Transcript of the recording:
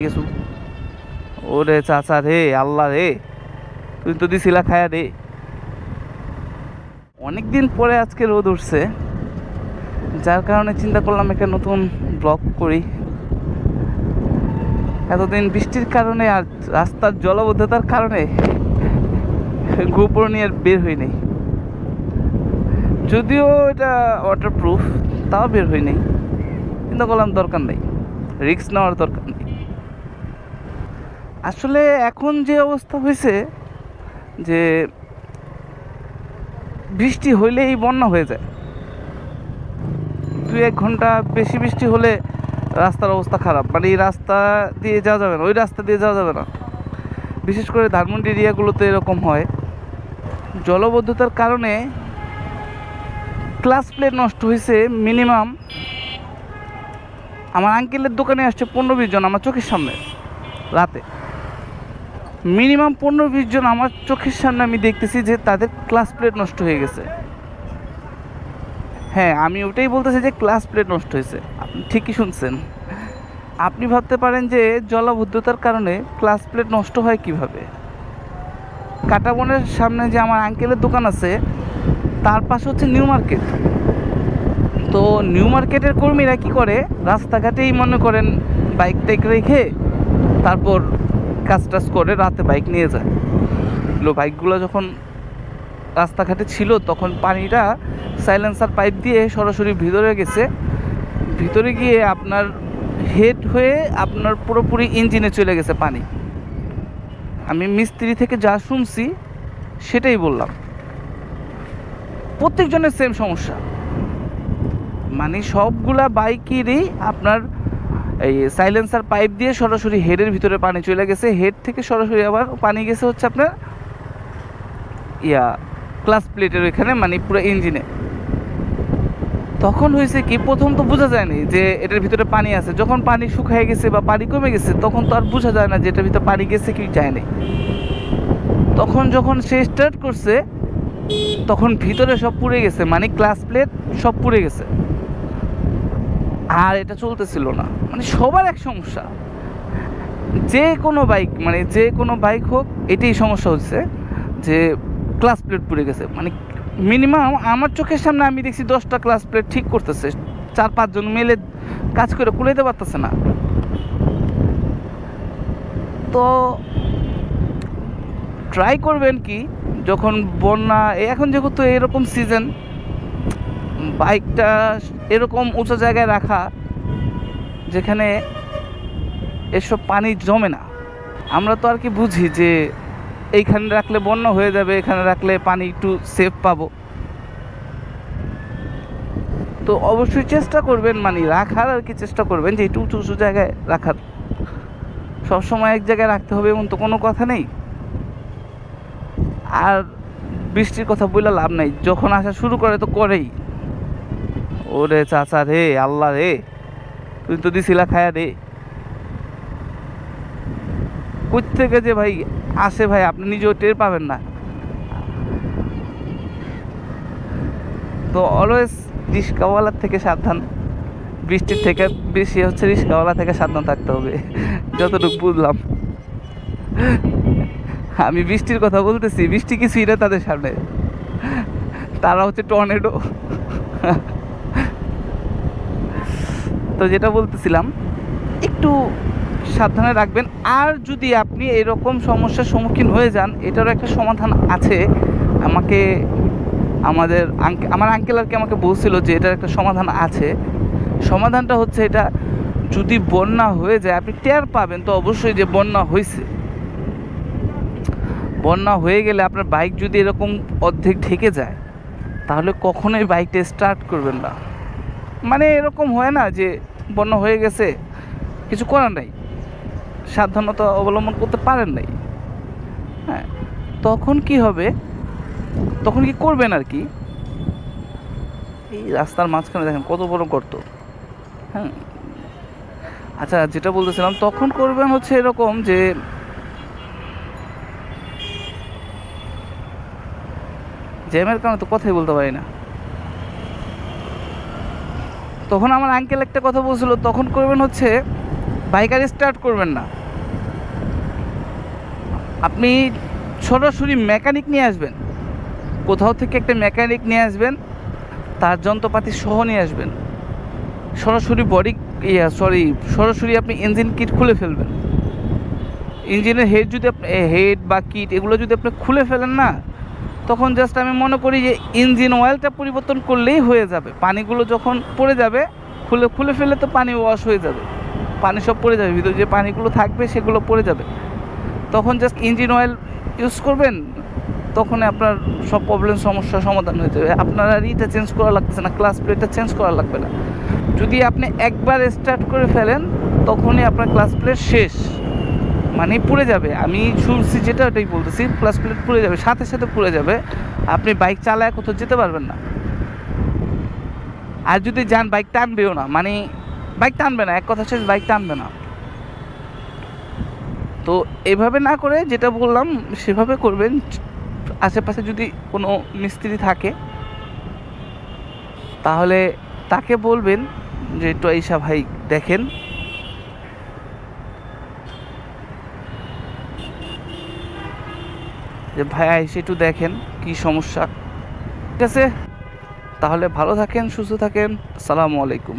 কিছু। ওরে চাচা রে, আল্লাহ রে, তুই তো দিছিলা খায়া রে। অনেকদিন পরে আজকে রোদ উঠছে, যার কারণে চিন্তা করলাম একটা নতুন ব্লগ করি। এতদিন বৃষ্টির কারণে আর রাস্তার জলাবদ্ধতার কারণে গোপর নিয়ে আর বের হই নাই। যদিও এটা ওয়াটারপ্রুফ, তাও বের হই নাই। চিন্তা করলাম দরকার নেই, রিস্ক নেওয়ার দরকার নেই। আসলে এখন যে অবস্থা হয়েছে যে বৃষ্টি হইলেই বন্যা হয়ে যায়। 2-1 ঘন্টা বেশি বৃষ্টি হলে রাস্তার অবস্থা খারাপ, মানে এই রাস্তা দিয়ে যাওয়া যাবে না, ওই রাস্তা দিয়ে যাওয়া যাবে না। বিশেষ করে ধানমন্ডি এরিয়াগুলোতে এরকম হয়। জলবদ্ধতার কারণে ক্লাস প্লেট নষ্ট হয়েছে মিনিমাম। আমার আঙ্কেলের দোকানে আসছে 15-20 জন আমার চোখের সামনে রাতে। মিনিমাম 15-20 জন আমার চোখের সামনে আমি দেখতেছি যে তাদের ক্লাস প্লেট নষ্ট হয়ে গেছে। হ্যাঁ, আমি ওটাই বলতেছি যে ক্লাস প্লেট নষ্ট হয়েছে। আপনি ঠিকই শুনছেন। আপনি ভাবতে পারেন যে জলাবদ্ধতার কারণে ক্লাস প্লেট নষ্ট হয় কিভাবে। কাটাবনের সামনে যে আমার আঙ্কেলের দোকান আছে, তার পাশে হচ্ছে নিউ মার্কেট। তো নিউ মার্কেটের কর্মীরা কি করে, রাস্তাঘাটেই মনে করেন বাইক টাইক রেখে তারপর কাজ টাজ করে রাতে বাইক নিয়ে যায়। বাইকগুলো যখন রাস্তাঘাটে ছিল তখন পানিটা সাইলেন্সার পাইপ দিয়ে সরাসরি ভিতরে গেছে। ভিতরে গিয়ে আপনার হেড হয়ে আপনার পুরোপুরি ইঞ্জিনে চলে গেছে পানি। আমি মিস্ত্রি থেকে যা শুনছি সেটাই বললাম। প্রত্যেকজনের সেম সমস্যা, মানে সবগুলা বাইকেরই আপনার এই সাইলেন্সার পাইপ দিয়ে সরাসরি হেডের ভিতরে পানি চলে গেছে। হেড থেকে সরাসরি আবার পানি গেছে হচ্ছে আপনার ক্লাস প্লেটের ওইখানে, মানে পুরো ইঞ্জিনে। তখন হয়েছে কি, প্রথম তো বোঝা যায়নি যে এটার ভিতরে পানি আছে। যখন পানি শুকিয়ে গেছে বা পানি কমে গেছে তখন তো আর বোঝা যায় না যে এটার ভিতরে পানি গেছে কি যায়নি। তখন যখন সে স্টার্ট করছে তখন ভিতরে সব পুড়ে গেছে, মানে ক্লাস প্লেট সব পুড়ে গেছে। আর এটা চলতেছিল না, মানে সবার এক সমস্যা। যে কোনো বাইক, মানে যে কোনো বাইক হোক, এটাই সমস্যা হচ্ছে যে ক্লাস প্লেট পুড়ে গেছে। মানে মিনিমাম আমার চোখের সামনে আমি দেখছি 10টা ক্লাস প্লেট ঠিক করতেছে, 4-5 জন মিলে কাজ করে কুলাইতে পারতেছে না। তো ট্রাই করবেন কি, যখন বন্যা, এখন যেহেতু এরকম সিজন, বাইকটা এরকম উঁচু জায়গায় রাখা যেখানে এসব পানি জমে না। আমরা তো আর কি বুঝি যে এইখানে রাখলে বন্যা হয়ে যাবে, এখানে রাখলে পানি একটু সেফ পাবো। তো অবশ্যই চেষ্টা করবেন, মানে রাখার আর কি চেষ্টা করবেন যে একটু উঁচু উঁচু জায়গায় রাখার। সবসময় এক জায়গায় রাখতে হবে এমন তো কোনো কথা নেই। আর বৃষ্টির কথা বললে লাভ নাই, যখন আসা শুরু করে তো করেই। ওরে চাচা রে, আল্লাহ রে, তুই তো দিছিলা খায়া রে। কই থেকে যে ভাই আসে ভাই, আপনি নিজেও টের পাবেন না। তো অলওয়েজ রিস্কাওয়ালার থেকে সাবধান। বৃষ্টির থেকে বেশি হচ্ছে রিস্কাওয়ালা থেকে সাবধান থাকতে হবে, যতটুকু বুঝলাম। আমি বৃষ্টির কথা বলতেছি, বৃষ্টি কিছুই না তাদের সামনে, তারা হচ্ছে টর্নেডো। তো যেটা বলতেছিলাম, একটু সাবধানে রাখবেন। আর যদি আপনি এরকম সমস্যার সম্মুখীন হয়ে যান, এটারও একটা সমাধান আছে। আমাকে আমার আঙ্কেল আর কি আমাকে বলছিল যে এটার একটা সমাধান আছে। সমাধানটা হচ্ছে এটা, যদি বন্যা হয়ে যায় আপনি টের পাবেন তো অবশ্যই যে বন্যা হয়েছে। বন্যা হয়ে গেলে আপনার বাইক যদি এরকম অর্ধেক ঢেকে যায় তাহলে কখনোই বাইকটা স্টার্ট করবেন না। মানে এরকম হয় না যে বন্যা হয়ে গেছে, কিছু করার নাই, সাবধানতা অবলম্বন করতে পারেন নাই। হ্যাঁ, তখন কি হবে, তখন কি করবেন আর কি, এই রাস্তার মাঝখানে দেখেন কত বড় গর্ত। হ্যাঁ, আচ্ছা, যেটা বলতেছিলাম, তখন করবেন হচ্ছে এরকম যে জ্যামের কারণে তো কথাই বলতে পারি না। তখন আমার আঙ্কেল একটা কথা বলছিল, তখন করবেন হচ্ছে বাইক আর স্টার্ট করবেন না, আপনি সরাসরি মেকানিক নিয়ে আসবেন, কোথাও থেকে একটা মেকানিক নিয়ে আসবেন, তার যন্ত্রপাতি সহ নিয়ে আসবেন, সরাসরি সরাসরি আপনি ইঞ্জিন কিট খুলে ফেলবেন। ইঞ্জিনের হেড যদি আপনি হেড বা কিট এগুলো যদি আপনি খুলে ফেলেন না, তখন জাস্ট আমি মনে করি যে ইঞ্জিন অয়েলটা পরিবর্তন করলেই হয়ে যাবে। পানিগুলো যখন পড়ে যাবে, খুলে ফেলে তো পানি ওয়াশ হয়ে যাবে, পানি সব পড়ে যাবে, ভিতরে যে পানিগুলো থাকবে সেগুলো পড়ে যাবে। তখন জাস্ট ইঞ্জিন অয়েল ইউজ করবেন, তখন আপনার সব সমস্যার সমাধান হয়ে যাবে। আপনার আর ইটা চেঞ্জ করা লাগতেছে না, ক্লাস প্লেটটা চেঞ্জ করা লাগবে না। যদি আপনি একবার স্টার্ট করে ফেলেন, তখনই আপনার ক্লাস প্লেট শেষ, মানে পুড়ে যাবে। আমি শুনছি যেটা ওটাই বলতেছি, ক্লাস প্লেট পুড়ে যাবে, সাথে সাথে পুড়ে যাবে, আপনি বাইক চালায় কোথাও যেতে পারবেন না। আর যদি যান, বাইক টানবেও না, মানে বাইক টানবে না, এক কথা শেষ, বাইক টানবে না। তো এভাবে না করে যেটা বললাম সেভাবে করবেন। আশেপাশে যদি কোনো মিস্ত্রি থাকে তাহলে তাকে বলবেন যে একটু আইসা ভাই দেখেন, যে ভাই এসে একটু দেখেন কি সমস্যা। ঠিক আছে, তাহলে ভালো থাকেন, সুস্থ থাকেন। আসসালামু আলাইকুম।